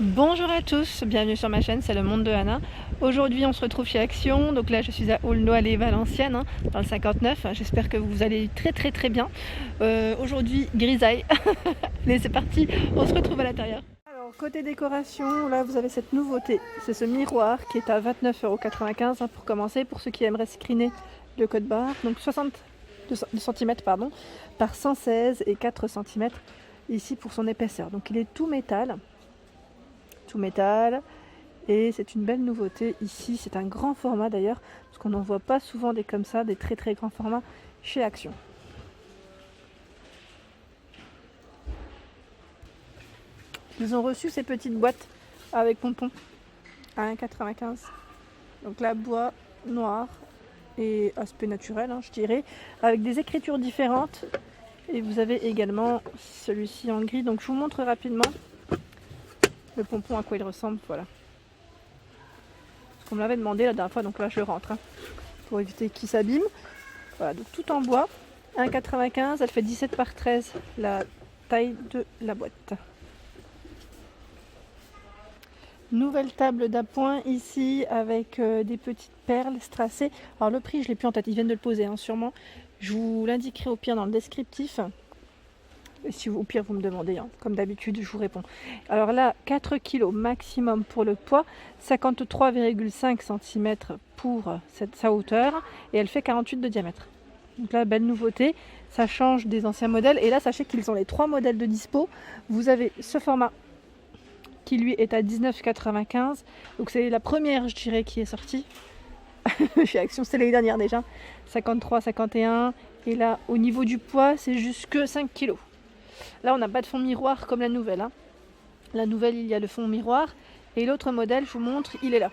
Bonjour à tous, bienvenue sur ma chaîne, c'est le monde de Anna. Aujourd'hui on se retrouve chez Action, donc là je suis à Aulnoy-les-Valenciennes, dans le 59. J'espère que vous allez très bien. Aujourd'hui grisaille, mais c'est parti, on se retrouve à l'intérieur. Alors côté décoration, là vous avez cette nouveauté, c'est ce miroir qui est à 29,95 € pour commencer, pour ceux qui aimeraient screener le code barre, donc 60 cm par 116 et 4 cm ici pour son épaisseur. Donc il est tout métal et c'est une belle nouveauté ici. C'est un grand format d'ailleurs, parce qu'on n'en voit pas souvent des comme ça, des très grands formats chez Action. Ils ont reçu ces petites boîtes avec pompons à 1,95 €. Donc là, bois noir et aspect naturel, je dirais, avec des écritures différentes. Et vous avez également celui-ci en gris. Donc je vous montre rapidement le pompon à quoi il ressemble, voilà. Parce qu'on me l'avait demandé la dernière fois, donc là je le rentre, pour éviter qu'il s'abîme. Voilà, donc tout en bois, 1,95 €, elle fait 17 par 13 la taille de la boîte. Nouvelle table d'appoint ici avec des petites perles strassées. Alors le prix je l'ai plus en tête, ils viennent de le poser sûrement. Je vous l'indiquerai au pire dans le descriptif. Si au pire vous me demandez, comme d'habitude je vous réponds. Alors là, 4 kg maximum pour le poids, 53,5 cm pour sa hauteur, et elle fait 48 de diamètre. Donc là, belle nouveauté, ça change des anciens modèles. Et là, sachez qu'ils ont les 3 modèles de dispo. Vous avez ce format qui lui est à 19,95 €. Donc c'est la première, je dirais, qui est sortie chez Action, c'est l'année dernière déjà, 53, 51. Et là, au niveau du poids, c'est jusque 5 kg. Là, on n'a pas de fond miroir comme la nouvelle. La nouvelle, il y a le fond miroir. Et l'autre modèle, je vous montre, il est là.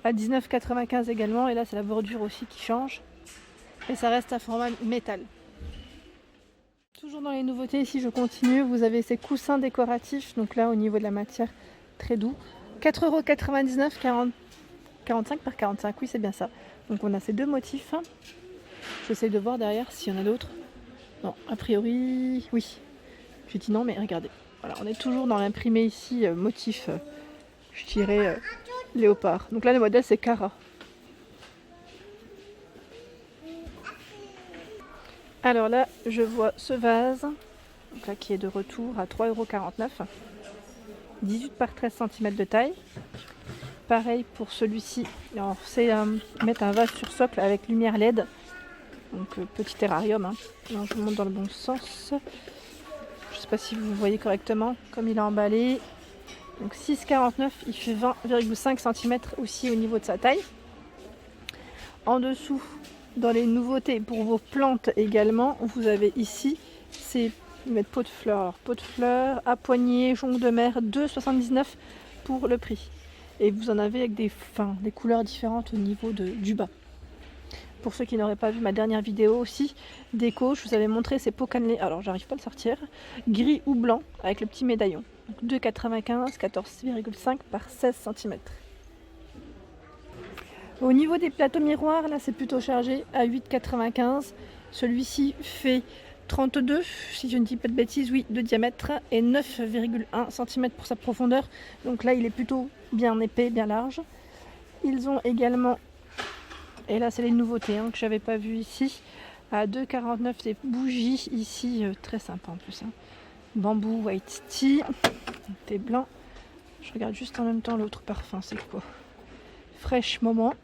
À 19,95 € également. Et là, c'est la bordure aussi qui change. Et ça reste un format métal. Toujours dans les nouveautés, ici, je continue. Vous avez ces coussins décoratifs. Donc là, au niveau de la matière, très doux. 4,99 €, 45 par 45. Oui, c'est bien ça. Donc on a ces deux motifs. J'essaie de voir derrière s'il y en a d'autres. Non, a priori, oui. J'ai dit non, mais regardez. Voilà, on est toujours dans l'imprimé ici, motif, je dirais, léopard. Donc là, le modèle, c'est Cara. Alors là, je vois ce vase, donc là, qui est de retour à 3,49 €. 18 par 13 cm de taille. Pareil pour celui-ci. Alors, c'est mettre un vase sur socle avec lumière LED. Donc, petit terrarium. Alors, je vous montre dans le bon sens. Je ne sais pas si vous voyez correctement comme il est emballé. Donc 6,49 €, il fait 20,5 cm aussi au niveau de sa taille. En dessous, dans les nouveautés pour vos plantes également, vous avez ici ces pots de fleurs. Alors, pots de fleurs à poignée, jonc de mer, 2,79 € pour le prix. Et vous en avez avec des couleurs différentes au niveau du bas. Pour ceux qui n'auraient pas vu ma dernière vidéo aussi, déco, je vous avais montré ces pots cannelés, alors j'arrive pas à le sortir, gris ou blanc avec le petit médaillon. 2,95 €, 14,5 par 16 cm. Au niveau des plateaux miroirs, là c'est plutôt chargé à 8,95 €. Celui-ci fait 32, si je ne dis pas de bêtises, oui, de diamètre, et 9,1 cm pour sa profondeur. Donc là il est plutôt bien épais, bien large. Ils ont également, et là c'est les nouveautés que j'avais pas vu ici, à 2,49 € des bougies ici, très sympa en plus. Bambou white tea, thé blanc. Je regarde juste en même temps l'autre parfum, c'est quoi? Fresh moment.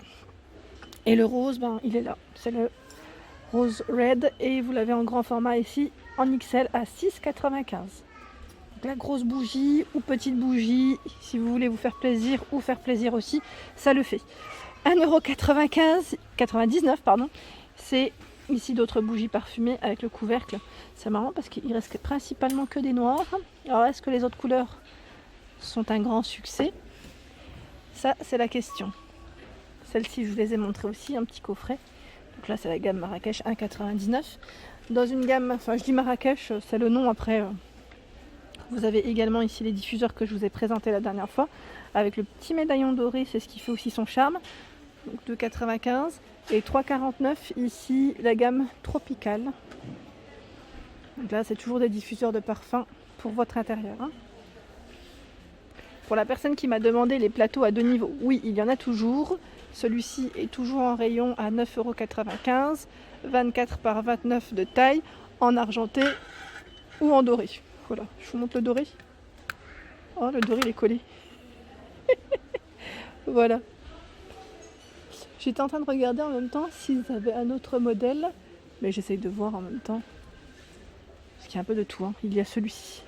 Et le rose, il est là, c'est le rose red, et vous l'avez en grand format ici, en XL à 6,95 €. Donc la grosse bougie ou petite bougie, si vous voulez vous faire plaisir ou faire plaisir aussi, ça le fait. 1,99 €, c'est ici d'autres bougies parfumées avec le couvercle. C'est marrant parce qu'il reste principalement que des noirs. Alors est-ce que les autres couleurs sont un grand succès? Ça, c'est la question. Celles-ci, je vous les ai montrées aussi, un petit coffret. Donc là, c'est la gamme Marrakech 1,99 €. Dans une gamme, je dis Marrakech, c'est le nom après. Vous avez également ici les diffuseurs que je vous ai présentés la dernière fois, avec le petit médaillon doré, c'est ce qui fait aussi son charme. Donc 2,95 € et 3,49 € ici la gamme tropicale. Donc là, c'est toujours des diffuseurs de parfum pour votre intérieur. pour la personne qui m'a demandé les plateaux à 2 niveaux, oui, il y en a toujours. Celui-ci est toujours en rayon à 9,95 €, 24 par 29 de taille, en argenté ou en doré. Voilà, je vous montre le doré. Oh, le doré il est collé. Voilà. J'étais en train de regarder en même temps s'ils avaient un autre modèle, mais j'essaye de voir en même temps. Parce qu'il y a un peu de tout, hein. Il y a celui-ci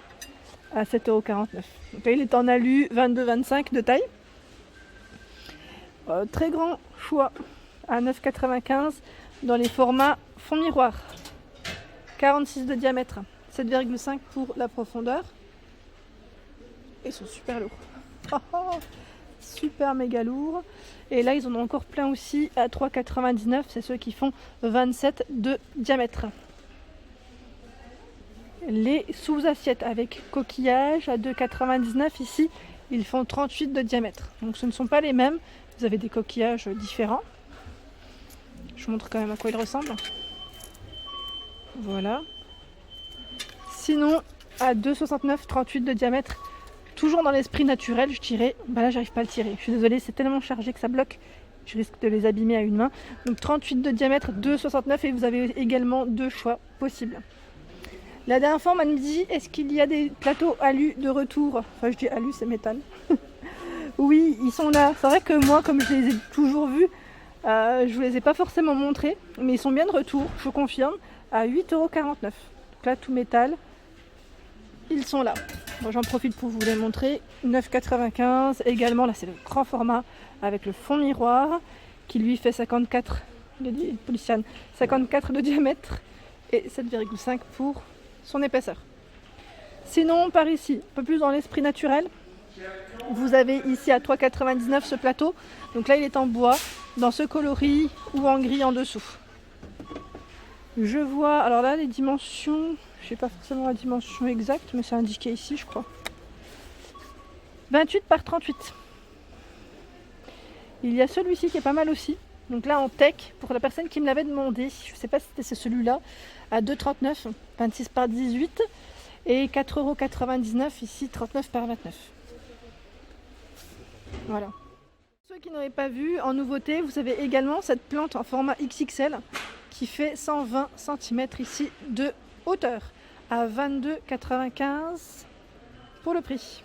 à 7,49 €. Donc là, il est en alu 22-25 de taille. Très grand choix à 9,95 € dans les formats fond miroir. 46 de diamètre, 7,5 pour la profondeur. Ils sont super lourds. Super méga lourds. Et là, ils en ont encore plein aussi à 3,99 €. C'est ceux qui font 27 de diamètre. Les sous-assiettes avec coquillage à 2,99 € ici, ils font 38 de diamètre. Donc ce ne sont pas les mêmes. Vous avez des coquillages différents. Je vous montre quand même à quoi ils ressemblent. Voilà. Sinon, à 2,69 €, 38 de diamètre. Toujours dans l'esprit naturel, je dirais. Bah là, j'arrive pas à le tirer. Je suis désolée, c'est tellement chargé que ça bloque. Je risque de les abîmer à une main. Donc 38 de diamètre, 2,69 € et vous avez également 2 choix possibles. La dernière fois, on m'a dit, est-ce qu'il y a des plateaux alu de retour? Enfin, je dis alu, c'est métal. Oui, ils sont là. C'est vrai que moi, comme je les ai toujours vus, je vous les ai pas forcément montrés. Mais ils sont bien de retour, je confirme, à 8,49 €. Donc là, tout métal. Ils sont là. Moi, j'en profite pour vous les montrer. 9,95 € également. Là, c'est le grand format avec le fond miroir qui lui fait 54 de diamètre et 7,5 pour son épaisseur. Sinon, par ici, un peu plus dans l'esprit naturel, vous avez ici à 3,99 € ce plateau. Donc là, il est en bois, dans ce coloris ou en gris en dessous. Je vois, alors là, les dimensions, je sais pas forcément la dimension exacte, mais c'est indiqué ici, je crois. 28 par 38. Il y a celui-ci qui est pas mal aussi. Donc là, en tech, pour la personne qui me l'avait demandé, je sais pas si c'était celui-là, à 2,39 €, 26 par 18. Et 4,99 € ici, 39 par 29. Voilà. Ceux qui n'auraient pas vu, en nouveauté, vous avez également cette plante en format XXL qui fait 120 cm ici de hauteur à 22,95 € pour le prix.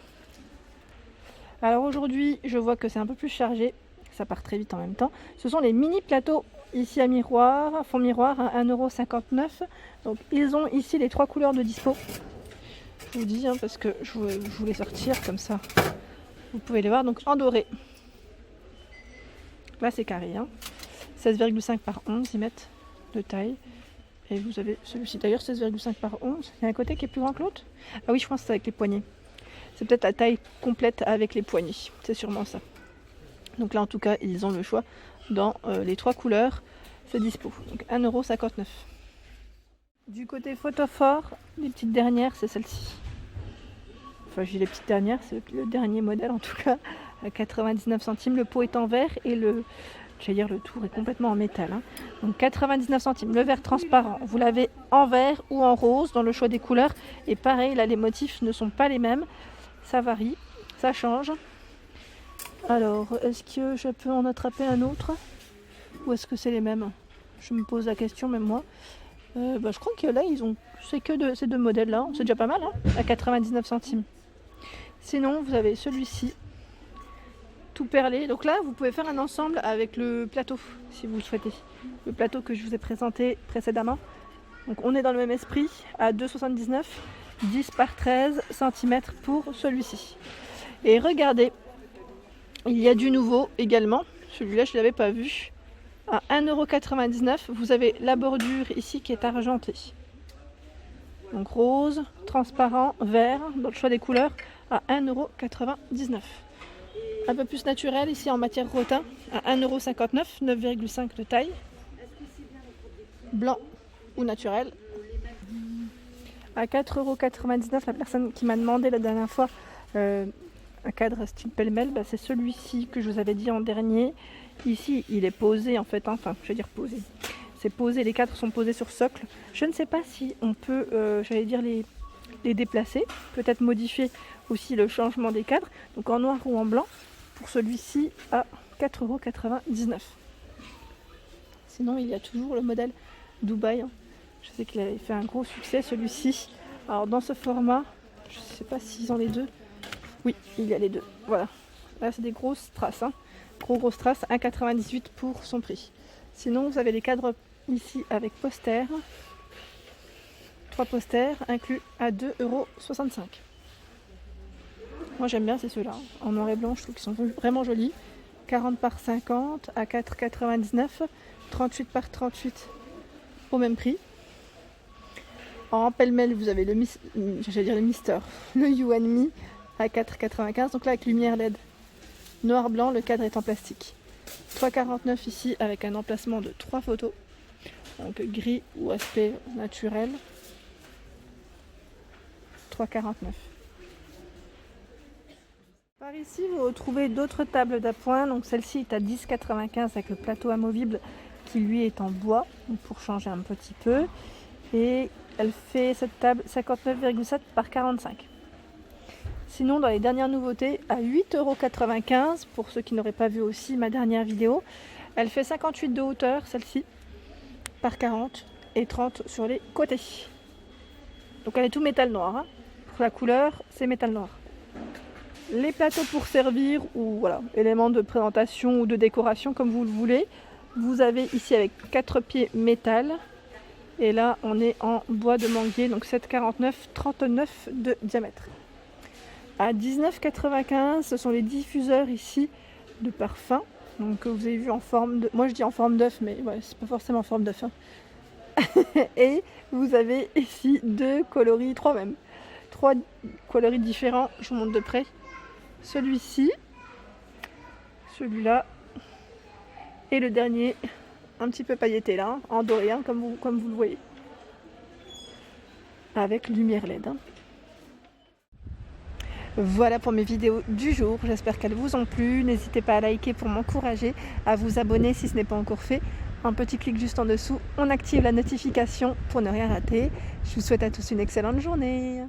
Alors aujourd'hui, je vois que c'est un peu plus chargé, ça part très vite en même temps. Ce sont les mini plateaux ici à miroir, fond miroir à 1,59 €. Donc ils ont ici les 3 couleurs de dispo. Je vous dis parce que je voulais sortir comme ça. Vous pouvez les voir donc en doré. Là c'est carré, 16,5 par 11 ils mettent de taille. Et vous avez celui-ci d'ailleurs 16,5 par 11. Il y a un côté qui est plus grand que l'autre. Ah oui, je pense que c'est avec les poignets. C'est peut-être la taille complète avec les poignets. C'est sûrement ça. Donc là en tout cas ils ont le choix dans les 3 couleurs. C'est dispo. Donc 1,59 €. Du côté photophore, les petites dernières, c'est celle-ci. Enfin, je dis les petites dernières, c'est le dernier modèle en tout cas, à 99 centimes. Le pot est en verre et le tour est complètement en métal. Donc 99 centimes. Le verre transparent, vous l'avez en vert ou en rose dans le choix des couleurs. Et pareil, là les motifs ne sont pas les mêmes. Ça varie, ça change. Alors, est-ce que je peux en attraper un autre? Ou est-ce que c'est les mêmes? Je me pose la question même moi. Je crois que là ils ont c'est que de ces deux modèles là, c'est déjà pas mal à 99 centimes. Sinon vous avez celui-ci tout perlé, donc là vous pouvez faire un ensemble avec le plateau si vous le souhaitez, le plateau que je vous ai présenté précédemment. Donc on est dans le même esprit à 2,79 €, 10 par 13 cm pour celui-ci. Et regardez, il y a du nouveau également, celui-là je ne l'avais pas vu. À 1,99 €, vous avez la bordure ici qui est argentée. Donc rose, transparent, vert, dans le choix des couleurs, à 1,99 €. Un peu plus naturel ici en matière rotin, à 1,59 €, 9,5 de taille. Blanc ou naturel. À 4,99 €, la personne qui m'a demandé la dernière fois un cadre style pêle-mêle, c'est celui-ci que je vous avais dit en dernier. Ici, il est posé en fait, je vais dire posé. C'est posé, les cadres sont posés sur socle. Je ne sais pas si on peut, les déplacer, peut-être modifier aussi le changement des cadres, donc en noir ou en blanc, pour celui-ci à 4,99 €. Sinon, il y a toujours le modèle Dubaï. Je sais qu'il avait fait un gros succès celui-ci. Alors dans ce format, je ne sais pas s'ils ont les deux. Oui, il y a les deux. Voilà. Là, c'est des grosses strass. Grosses strass, 1,98 € pour son prix. Sinon, vous avez les cadres ici avec poster. 3 posters inclus à 2,65 €. Moi, j'aime bien, c'est ceux-là. En noir et blanc, je trouve qu'ils sont vraiment jolis. 40 par 50 à 4,99 €. 38 par 38 au même prix. En pêle-mêle, vous avez le Mister, le You and Me à 4,95 €. Donc là, avec lumière LED noir-blanc, le cadre est en plastique. 3,49 € ici avec un emplacement de 3 photos. Donc gris ou aspect naturel. 3,49 €. Par ici, vous retrouvez d'autres tables d'appoint. Donc celle-ci est à 10,95 € avec le plateau amovible qui lui est en bois, donc pour changer un petit peu. Et elle fait cette table 59,7 par 45. Sinon, dans les dernières nouveautés, à 8,95 € pour ceux qui n'auraient pas vu aussi ma dernière vidéo. Elle fait 58 de hauteur, celle-ci, par 40 et 30 sur les côtés. Donc elle est tout métal noir. Pour la couleur, c'est métal noir. Les plateaux pour servir ou voilà, éléments de présentation ou de décoration comme vous le voulez. Vous avez ici avec 4 pieds métal. Et là, on est en bois de manguier, donc 7,49, 39 de diamètre. À 19,95, ce sont les diffuseurs ici de parfum. Donc vous avez vu en forme de... Moi je dis en forme d'œuf, mais ouais, c'est pas forcément en forme d'œuf. Et vous avez ici 2 coloris, 3 même. 3 coloris différents, je vous montre de près. Celui-ci, celui-là, et le dernier, un petit peu pailleté là, en doré, comme vous le voyez. Avec lumière LED. Voilà pour mes vidéos du jour, j'espère qu'elles vous ont plu. N'hésitez pas à liker pour m'encourager, à vous abonner si ce n'est pas encore fait. Un petit clic juste en dessous, on active la notification pour ne rien rater. Je vous souhaite à tous une excellente journée.